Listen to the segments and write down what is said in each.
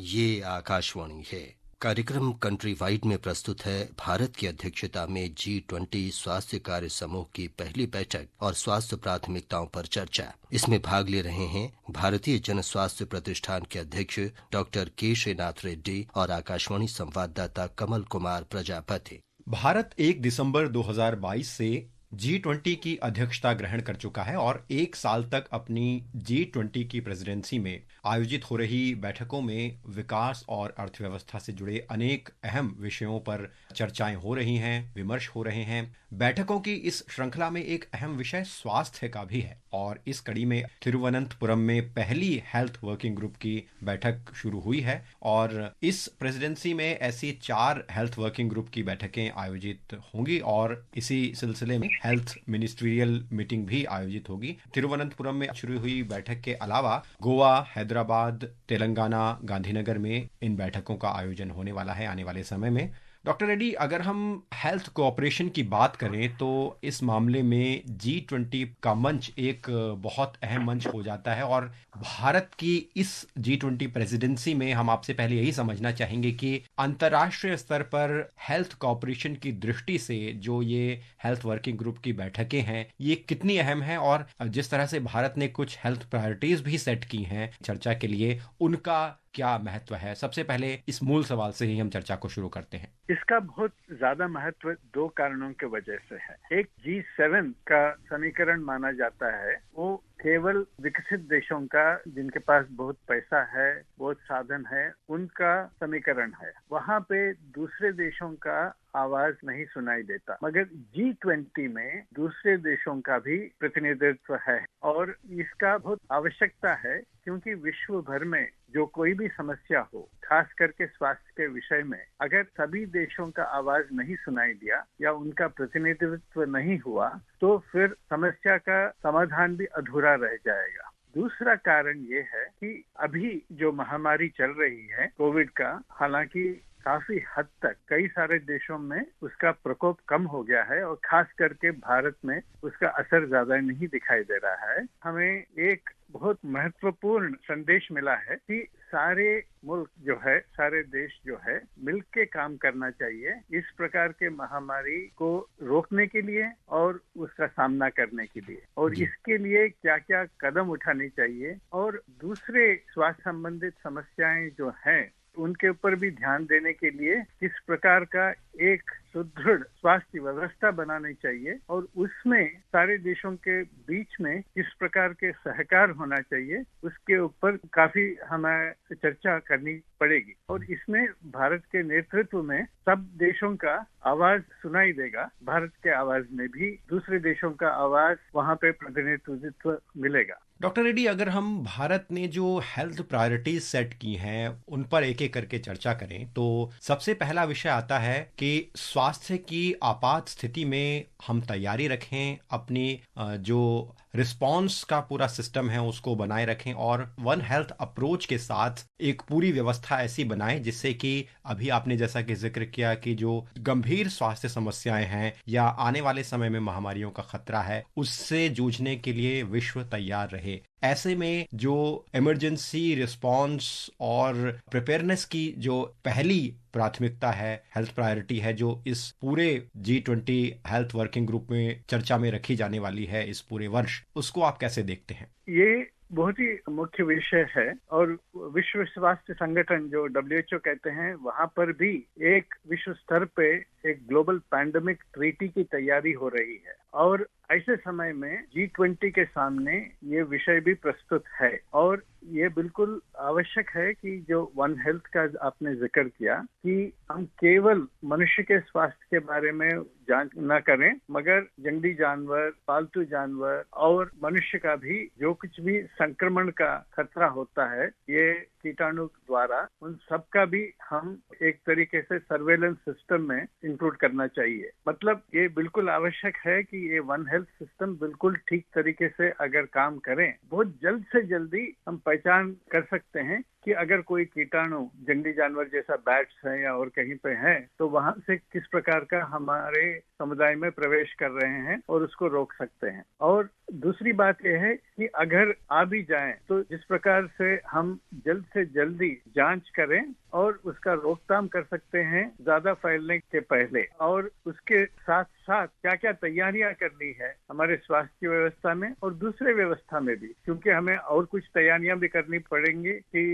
ये आकाशवाणी है। कार्यक्रम कंट्री वाइड में प्रस्तुत है भारत की अध्यक्षता में G20 स्वास्थ्य कार्य समूह की पहली बैठक और स्वास्थ्य प्राथमिकताओं पर चर्चा। इसमें भाग ले रहे हैं भारतीय जन स्वास्थ्य प्रतिष्ठान के अध्यक्ष डॉक्टर के श्रीनाथ रेड्डी और आकाशवाणी संवाददाता कमल कुमार प्रजापति। भारत 1 दिसंबर 2022 से G20 की अध्यक्षता ग्रहण कर चुका है और 1 साल तक अपनी G20 की प्रेसिडेंसी में आयोजित हो रही बैठकों में विकास और अर्थव्यवस्था से जुड़े अनेक अहम विषयों पर चर्चाएं हो रही हैं, विमर्श हो रहे हैं। बैठकों की इस श्रृंखला में एक अहम विषय स्वास्थ्य का भी है और इस कड़ी में तिरुवनंतपुरम में पहली हेल्थ वर्किंग ग्रुप की बैठक शुरू हुई है और इस प्रेसिडेंसी में ऐसी 4 हेल्थ वर्किंग ग्रुप की बैठकें आयोजित होंगी और इसी सिलसिले में हेल्थ मिनिस्ट्रियल मीटिंग भी आयोजित होगी। तिरुवनंतपुरम में शुरू हुई बैठक के अलावा गोवा, हैदराबाद, तेलंगाना, गांधीनगर में इन बैठकों का आयोजन होने वाला है आने वाले समय में। डॉक्टर रेड्डी, अगर हम हेल्थ कोऑपरेशन की बात करें तो इस मामले में G20 का मंच एक बहुत अहम मंच हो जाता है और भारत की इस G20 प्रेसिडेंसी में हम आपसे पहले यही समझना चाहेंगे कि अंतर्राष्ट्रीय स्तर पर हेल्थ कोऑपरेशन की दृष्टि से जो ये हेल्थ वर्किंग ग्रुप की बैठकें हैं ये कितनी अहम है और जिस तरह से भारत ने कुछ हेल्थ प्रायोरिटीज भी सेट की हैं चर्चा के लिए, उनका क्या महत्व है। सबसे पहले इस मूल सवाल से ही हम चर्चा को शुरू करते हैं। इसका बहुत ज्यादा महत्व 2 कारणों के वजह से है। एक G7 का समीकरण माना जाता है, वो केवल विकसित देशों का, जिनके पास बहुत पैसा है, बहुत साधन है, उनका समीकरण है। वहाँ पे दूसरे देशों का आवाज नहीं सुनाई देता, मगर G20 में दूसरे देशों का भी प्रतिनिधित्व है और इसका बहुत आवश्यकता है, क्योंकि विश्व भर में जो कोई भी समस्या हो, खास करके स्वास्थ्य के विषय में, अगर सभी देशों का आवाज नहीं सुनाई दिया या उनका प्रतिनिधित्व नहीं हुआ तो फिर समस्या का समाधान भी अधूरा रह जाएगा। दूसरा कारण ये है कि अभी जो महामारी चल रही है कोविड का, हालांकि काफी हद तक कई सारे देशों में उसका प्रकोप कम हो गया है और खास करके भारत में उसका असर ज्यादा नहीं दिखाई दे रहा है। हमें एक बहुत महत्वपूर्ण संदेश मिला है कि सारे मुल्क जो है, सारे देश जो है, मिलके काम करना चाहिए इस प्रकार के महामारी को रोकने के लिए और उसका सामना करने के लिए, और इसके लिए क्या क्या कदम उठाने चाहिए और दूसरे स्वास्थ्य संबंधित समस्याएं जो हैं उनके ऊपर भी ध्यान देने के लिए किस प्रकार का एक सुदृढ़ स्वास्थ्य व्यवस्था बनानी चाहिए और उसमें सारे देशों के बीच में किस प्रकार के सहकार होना चाहिए, उसके ऊपर काफी हमें चर्चा करनी पड़ेगी। और इसमें भारत के नेतृत्व में सब देशों का आवाज सुनाई देगा, भारत के आवाज में भी दूसरे देशों का आवाज वहाँ पे प्रतिनिधित्व मिलेगा। डॉक्टर रेड्डी, अगर हम भारत ने जो हेल्थ प्रायोरिटीज सेट की हैं उन पर एक एक करके चर्चा करें तो सबसे पहला विषय आता है कि स्वास्थ्य की आपात स्थिति में हम तैयारी रखें, अपनी जो रिस्पॉन्स का पूरा सिस्टम है उसको बनाए रखें और वन हेल्थ अप्रोच के साथ एक पूरी व्यवस्था ऐसी बनाएं जिससे कि अभी आपने जैसा कि जिक्र किया कि जो गंभीर स्वास्थ्य समस्याएं हैं या आने वाले समय में महामारियों का खतरा है उससे जूझने के लिए विश्व तैयार रहे। ऐसे में जो इमरजेंसी रिस्पॉन्स और प्रिपेयरनेस की जो पहली प्राथमिकता है, हेल्थ प्रायोरिटी है, जो इस पूरे G20 हेल्थ वर्किंग ग्रुप में चर्चा में रखी जाने वाली है इस पूरे वर्ष, उसको आप कैसे देखते हैं? ये बहुत ही मुख्य विषय है और विश्व स्वास्थ्य संगठन जो WHO कहते हैं, वहाँ पर भी एक विश्व स्तर पे एक ग्लोबल पैंडेमिक ट्रीटी की तैयारी हो रही है और ऐसे समय में G20 के सामने ये विषय भी प्रस्तुत है और ये बिल्कुल आवश्यक है कि जो वन हेल्थ का आपने जिक्र किया कि हम केवल मनुष्य के स्वास्थ्य के बारे में जांच न करें, मगर जंगली जानवर, पालतू जानवर और मनुष्य का भी जो कुछ भी संक्रमण का खतरा होता है ये कीटाणु द्वारा, उन सब का भी हम एक तरीके से सर्वेलेंस सिस्टम में इंक्लूड करना चाहिए। मतलब ये बिल्कुल आवश्यक है कि ये वन हेल्थ हेल्थ सिस्टम बिल्कुल ठीक तरीके से अगर काम करें, बहुत जल्द से जल्दी हम पहचान कर सकते हैं कि अगर कोई कीटाणु जंगली जानवर जैसा बैट्स है या और कहीं पे है, तो वहां से किस प्रकार का हमारे समुदाय में प्रवेश कर रहे हैं और उसको रोक सकते हैं। और दूसरी बात यह है कि अगर आ भी जाए तो जिस प्रकार से हम जल्द से जल्दी जांच करें और उसका रोकथाम कर सकते हैं ज्यादा फैलने के पहले, और उसके साथ साथ क्या क्या तैयारियां करनी है हमारे स्वास्थ्य व्यवस्था में और दूसरे व्यवस्था में भी, क्योंकि हमें और कुछ तैयारियां भी करनी पड़ेंगी कि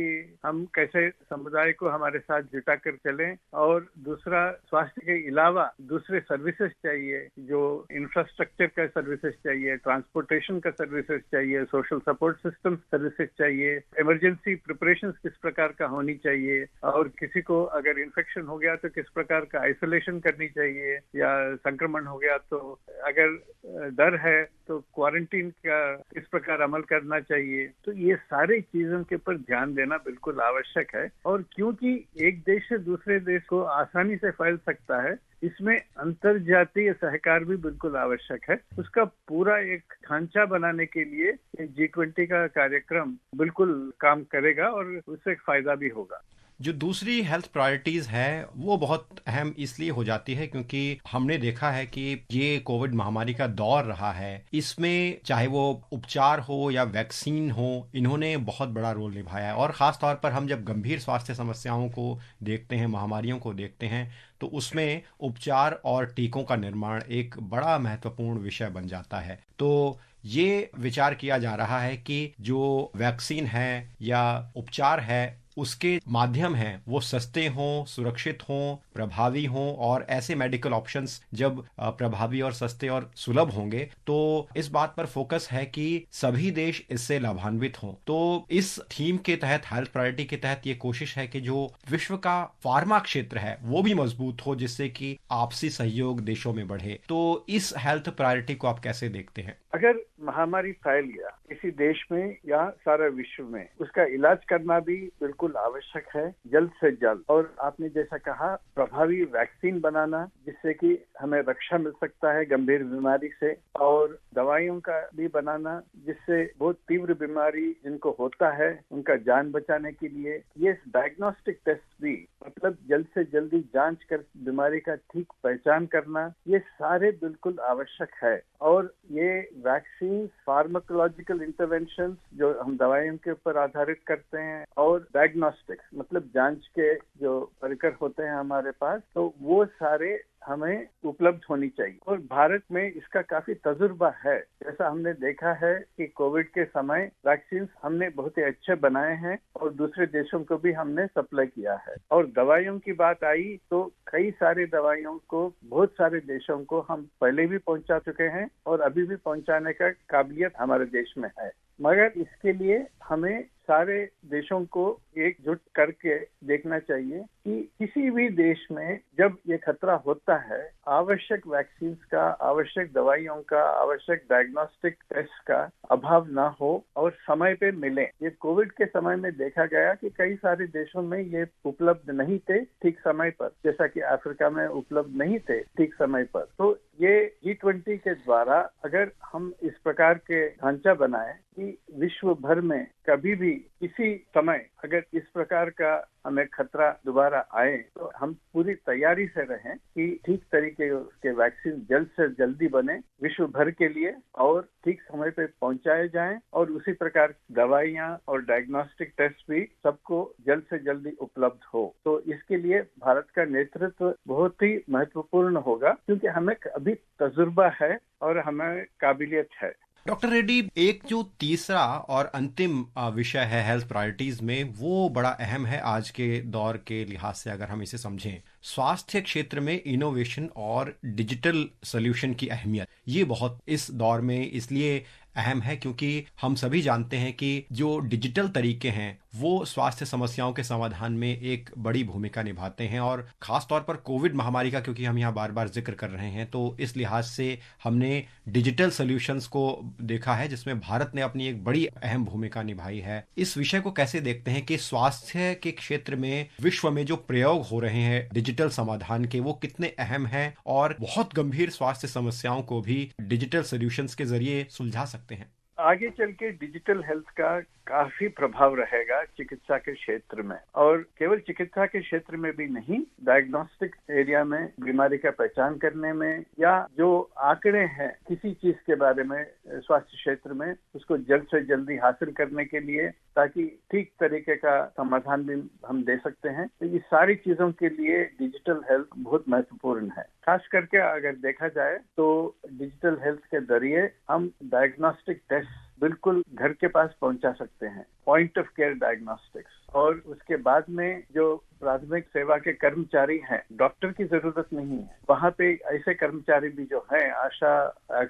हम कैसे समुदाय को हमारे साथ जुटा कर चलें। और दूसरा, स्वास्थ्य के अलावा दूसरे सर्विसेज चाहिए, जो इंफ्रास्ट्रक्चर का सर्विसेज चाहिए, ट्रांसपोर्टेशन का सर्विसेज चाहिए, सोशल सपोर्ट सिस्टम सर्विसेज चाहिए, इमरजेंसी प्रिपरेशंस किस प्रकार का होनी चाहिए, और किसी को अगर इन्फेक्शन हो गया तो किस प्रकार का आइसोलेशन करनी चाहिए, या संक्रमण हो गया तो अगर डर है तो क्वारंटीन का किस प्रकार अमल करना चाहिए। तो ये सारी चीजों के ऊपर ध्यान देना बिल्कुल आवश्यक है। और क्योंकि एक देश से दूसरे देश को आसानी से फैल सकता है, इसमें अंतर्जातीय सहकार भी बिल्कुल आवश्यक है। उसका पूरा एक ढांचा बनाने के लिए G20 का कार्यक्रम बिल्कुल काम करेगा और उससे फायदा भी होगा। जो दूसरी हेल्थ प्रायोरिटीज है वो बहुत अहम इसलिए हो जाती है क्योंकि हमने देखा है कि ये कोविड महामारी का दौर रहा है, इसमें चाहे वो उपचार हो या वैक्सीन हो, इन्होंने बहुत बड़ा रोल निभाया है। और ख़ास तौर पर हम जब गंभीर स्वास्थ्य समस्याओं को देखते हैं, महामारियों को देखते हैं, तो उसमें उपचार और टीकों का निर्माण एक बड़ा महत्वपूर्ण विषय बन जाता है। तो ये विचार किया जा रहा है कि जो वैक्सीन है या उपचार है उसके माध्यम हैं वो सस्ते हों, सुरक्षित हों, प्रभावी हों, और ऐसे मेडिकल ऑप्शंस जब प्रभावी और सस्ते और सुलभ होंगे तो इस बात पर फोकस है कि सभी देश इससे लाभान्वित हों। तो इस थीम के तहत, हेल्थ प्रायोरिटी के तहत, ये कोशिश है कि जो विश्व का फार्मा क्षेत्र है वो भी मजबूत हो, जिससे कि आपसी सहयोग देशों में बढ़े। तो इस हेल्थ प्रायोरिटी को आप कैसे देखते हैं? अगर महामारी फैल गया किसी देश में या सारे विश्व में, उसका इलाज करना भी बिल्कुल आवश्यक है जल्द से जल्द। और आपने जैसा कहा, प्रभावी वैक्सीन बनाना जिससे कि हमें रक्षा मिल सकता है गंभीर बीमारी से, और दवाइयों का भी बनाना जिससे बहुत तीव्र बीमारी जिनको होता है उनका जान बचाने के लिए। ये डायग्नोस्टिक टेस्ट भी, मतलब जल्द से जल्दी जांच कर बीमारी का ठीक पहचान करना, ये सारे बिल्कुल आवश्यक है। और ये वैक्सीन, फार्माकोलॉजिकल इंटरवेंशन जो हम दवाइयों के ऊपर आधारित करते हैं, और डायग्नोस्टिक्स मतलब जांच के जो परिकर होते हैं हमारे पास, तो वो सारे हमें उपलब्ध होनी चाहिए। और भारत में इसका काफी तजुर्बा है। जैसा हमने देखा है कि कोविड के समय वैक्सीन हमने बहुत ही अच्छे बनाए हैं और दूसरे देशों को भी हमने सप्लाई किया है। और दवाइयों की बात आई तो कई सारी दवाइयों को बहुत सारे देशों को हम पहले भी पहुंचा चुके हैं और अभी भी पहुंचाने का काबिलियत हमारे देश में है। मगर इसके लिए हमें सारे देशों को एकजुट करके देखना चाहिए कि किसी भी देश में जब ये खतरा होता है, आवश्यक वैक्सीन का, आवश्यक दवाइयों का, आवश्यक डायग्नोस्टिक टेस्ट का अभाव ना हो और समय पे मिले। ये कोविड के समय में देखा गया कि कई सारे देशों में ये उपलब्ध नहीं थे ठीक समय पर, जैसा कि अफ्रीका में उपलब्ध नहीं थे ठीक समय पर। तो ये G20 के द्वारा अगर हम इस प्रकार के ढांचा बनाए कि विश्व भर में कभी भी किसी समय अगर इस प्रकार का हमें खतरा दोबारा आए तो हम पूरी तैयारी से रहें कि ठीक तरीके के वैक्सीन जल्द से जल्दी बने विश्व भर के लिए और ठीक समय पे पहुंचाए जाएं, और उसी प्रकार दवाइयां और डायग्नोस्टिक टेस्ट भी सबको जल्द से जल्दी उपलब्ध हो। तो इसके लिए भारत का नेतृत्व बहुत ही महत्वपूर्ण होगा क्योंकि हमें अभी तजुर्बा है और हमें काबिलियत है। डॉक्टर रेड्डी, एक जो तीसरा और अंतिम विषय है हेल्थ प्रायोरिटीज में, वो बड़ा अहम है आज के दौर के लिहाज से अगर हम इसे समझें। स्वास्थ्य क्षेत्र में इनोवेशन और डिजिटल सॉल्यूशन की अहमियत, ये बहुत इस दौर में इसलिए अहम है क्योंकि हम सभी जानते हैं कि जो डिजिटल तरीके हैं वो स्वास्थ्य समस्याओं के समाधान में एक बड़ी भूमिका निभाते हैं। और खास तौर पर कोविड महामारी का क्योंकि हम यहाँ बार बार जिक्र कर रहे हैं, तो इस लिहाज से हमने डिजिटल सॉल्यूशंस को देखा है जिसमें भारत ने अपनी एक बड़ी अहम भूमिका निभाई है। इस विषय को कैसे देखते हैं कि स्वास्थ्य के क्षेत्र में विश्व में जो प्रयोग हो रहे हैं डिजिटल समाधान के, वो कितने अहम हैं और बहुत गंभीर स्वास्थ्य समस्याओं को भी डिजिटल सॉल्यूशंस के जरिए सुलझा सकते हैं? आगे चल के डिजिटल हेल्थ का काफी प्रभाव रहेगा चिकित्सा के क्षेत्र में, और केवल चिकित्सा के क्षेत्र में भी नहीं, डायग्नोस्टिक एरिया में बीमारी का पहचान करने में, या जो आंकड़े हैं किसी चीज के बारे में स्वास्थ्य क्षेत्र में, उसको जल्द से जल्दी हासिल करने के लिए, ताकि ठीक तरीके का समाधान भी हम दे सकते हैं। तो ये सारी चीजों के लिए डिजिटल हेल्थ बहुत महत्वपूर्ण है। खास करके अगर देखा जाए तो डिजिटल हेल्थ के जरिए हम डायग्नोस्टिक टेस्ट बिल्कुल घर के पास पहुंचा सकते हैं, पॉइंट ऑफ केयर डायग्नोस्टिक्स। और उसके बाद में जो प्राथमिक सेवा के कर्मचारी हैं, डॉक्टर की जरूरत नहीं है, वहाँ पे ऐसे कर्मचारी भी जो हैं, आशा,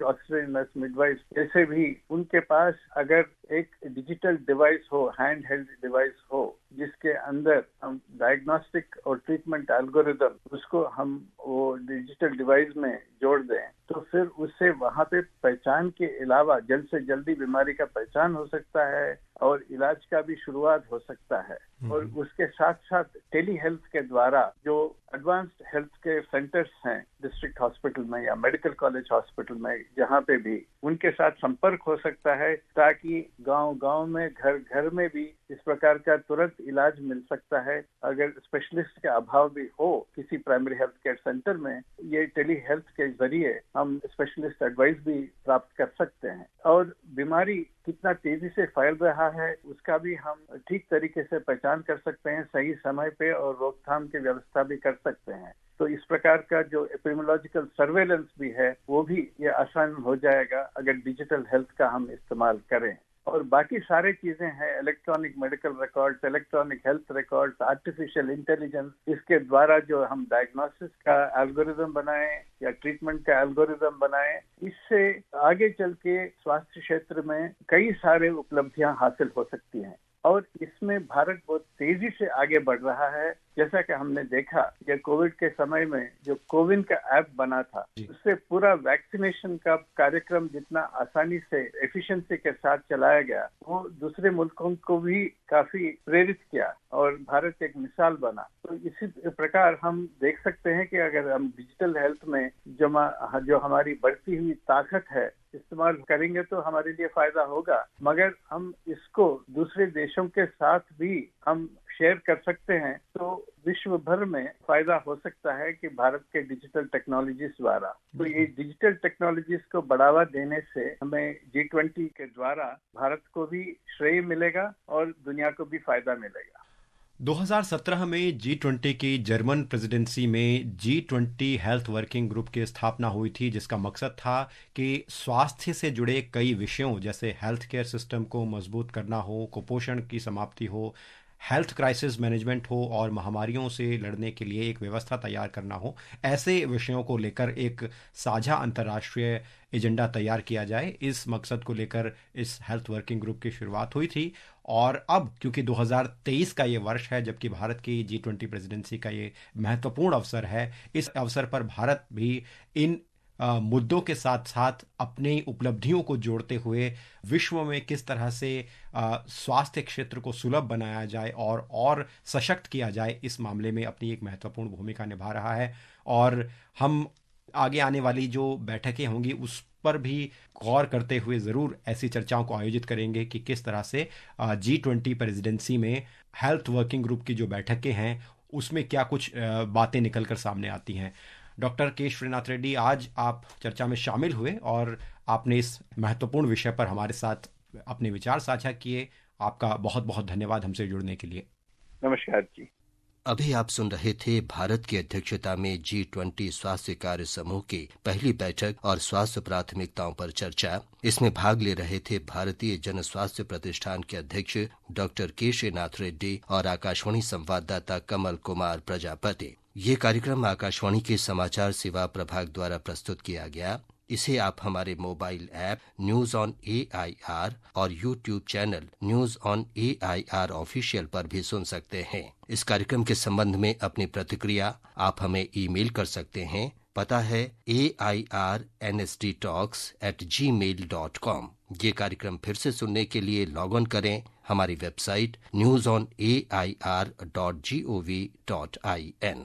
ऑक्सीजन नर्स, मिडवाइफ जैसे भी, उनके पास अगर एक डिजिटल डिवाइस हो, हैंड हेल्ड डिवाइस हो, जिसके अंदर हम डायग्नोस्टिक और ट्रीटमेंट एल्गोरिदम उसको हम वो डिजिटल डिवाइस में जोड़ दें, तो फिर उससे वहाँ पे पहचान के अलावा जल्द से जल्दी बीमारी का पहचान हो सकता है और इलाज का भी शुरुआत हो सकता है। और उसके साथ साथ टेली हेल्थ के द्वारा जो एडवांस्ड हेल्थ के सेंटर्स हैं डिस्ट्रिक्ट हॉस्पिटल में या मेडिकल कॉलेज हॉस्पिटल में, जहाँ पे भी उनके साथ संपर्क हो सकता है, ताकि गांव-गांव में, घर-घर में भी इस प्रकार का तुरंत इलाज मिल सकता है। अगर स्पेशलिस्ट के अभाव भी हो किसी प्राइमरी हेल्थ केयर सेंटर में, ये टेली हेल्थ के जरिए हम स्पेशलिस्ट एडवाइस भी प्राप्त कर सकते हैं। और बीमारी कितना तेजी से फैल रहा है उसका भी हम ठीक तरीके से पहचान कर सकते हैं सही समय पे, और रोकथाम की व्यवस्था भी कर सकते हैं। तो इस प्रकार का जो एपिडेमियोलॉजिकल सर्वेलेंस भी है वो भी ये आसान हो जाएगा अगर डिजिटल हेल्थ का हम इस्तेमाल करें। और बाकी सारे चीजें हैं, electronic medical records, electronic health records, artificial intelligence, इसके द्वारा जो हम डायग्नोसिस का एल्गोरिदम बनाएं या ट्रीटमेंट का एल्गोरिदम बनाएं, इससे आगे चल के स्वास्थ्य क्षेत्र में कई सारे उपलब्धियां हासिल हो सकती हैं। और इसमें भारत बहुत तेजी से आगे बढ़ रहा है। जैसा कि हमने देखा कि कोविड के समय में जो कोविन का ऐप बना था, उससे पूरा वैक्सीनेशन का कार्यक्रम जितना आसानी से, एफिशिएंसी के साथ चलाया गया, वो दूसरे मुल्कों को भी काफी प्रेरित किया और भारत एक मिसाल बना। तो इसी प्रकार हम देख सकते हैं कि अगर हम डिजिटल हेल्थ में जो हमारी बढ़ती हुई ताकत है इस्तेमाल करेंगे तो हमारे लिए फायदा होगा, मगर हम इसको दूसरे देशों के साथ भी हम शेयर कर सकते हैं, तो विश्व भर में फायदा हो सकता है कि भारत के डिजिटल टेक्नोलॉजीज द्वारा। तो ये डिजिटल टेक्नोलॉजीज को बढ़ावा देने से हमें G20 के द्वारा भारत को भी श्रेय मिलेगा और दुनिया को भी फायदा मिलेगा। 2017 में G20 की जर्मन प्रेसिडेंसी में G20 हेल्थ वर्किंग ग्रुप की स्थापना हुई थी, जिसका मकसद था कि स्वास्थ्य से जुड़े कई विषयों जैसे हेल्थ केयर सिस्टम को मजबूत करना हो, कुपोषण की समाप्ति हो, हेल्थ क्राइसिस मैनेजमेंट हो और महामारियों से लड़ने के लिए एक व्यवस्था तैयार करना हो, ऐसे विषयों को लेकर एक साझा अंतर्राष्ट्रीय एजेंडा तैयार किया जाए। इस मकसद को लेकर इस हेल्थ वर्किंग ग्रुप की शुरुआत हुई थी। और अब क्योंकि 2023 का ये वर्ष है जबकि भारत की G20 प्रेसिडेंसी का ये महत्वपूर्ण अवसर है, इस अवसर पर भारत भी इन मुद्दों के साथ साथ अपनी उपलब्धियों को जोड़ते हुए विश्व में किस तरह से स्वास्थ्य क्षेत्र को सुलभ बनाया जाए और सशक्त किया जाए, इस मामले में अपनी एक महत्वपूर्ण भूमिका निभा रहा है। और हम आगे आने वाली जो बैठकें होंगी उस पर भी गौर करते हुए ज़रूर ऐसी चर्चाओं को आयोजित करेंगे कि किस तरह से G20 प्रेसिडेंसी में हेल्थ वर्किंग ग्रुप की जो बैठकें हैं उसमें क्या कुछ बातें निकलकर सामने आती हैं। डॉक्टर के श्रीनाथ रेड्डी, आज आप चर्चा में शामिल हुए और आपने इस महत्वपूर्ण विषय पर हमारे साथ अपने विचार साझा किए। आपका बहुत बहुत धन्यवाद हमसे जुड़ने के लिए। नमस्कार जी। अभी आप सुन रहे थे भारत की अध्यक्षता में G20 स्वास्थ्य कार्य समूह की पहली बैठक और स्वास्थ्य प्राथमिकताओं पर चर्चा। इसमें भाग ले रहे थे भारतीय जन स्वास्थ्य प्रतिष्ठान के अध्यक्ष डॉक्टर के श्रीनाथ रेड्डी और आकाशवाणी संवाददाता कमल कुमार प्रजापति। ये कार्यक्रम आकाशवाणी के समाचार सेवा प्रभाग द्वारा प्रस्तुत किया गया। इसे आप हमारे mobile app news on AIR और YouTube channel news on AIR official पर भी सुन सकते हैं। इस कार्यक्रम के संबंध में अपनी प्रतिक्रिया आप हमें ईमेल कर सकते हैं। पता है airnsttalks@gmail.com। ये कार्यक्रम फिर से सुनने के लिए लॉग ऑन करें हमारी वेबसाइट newsonair.gov.in।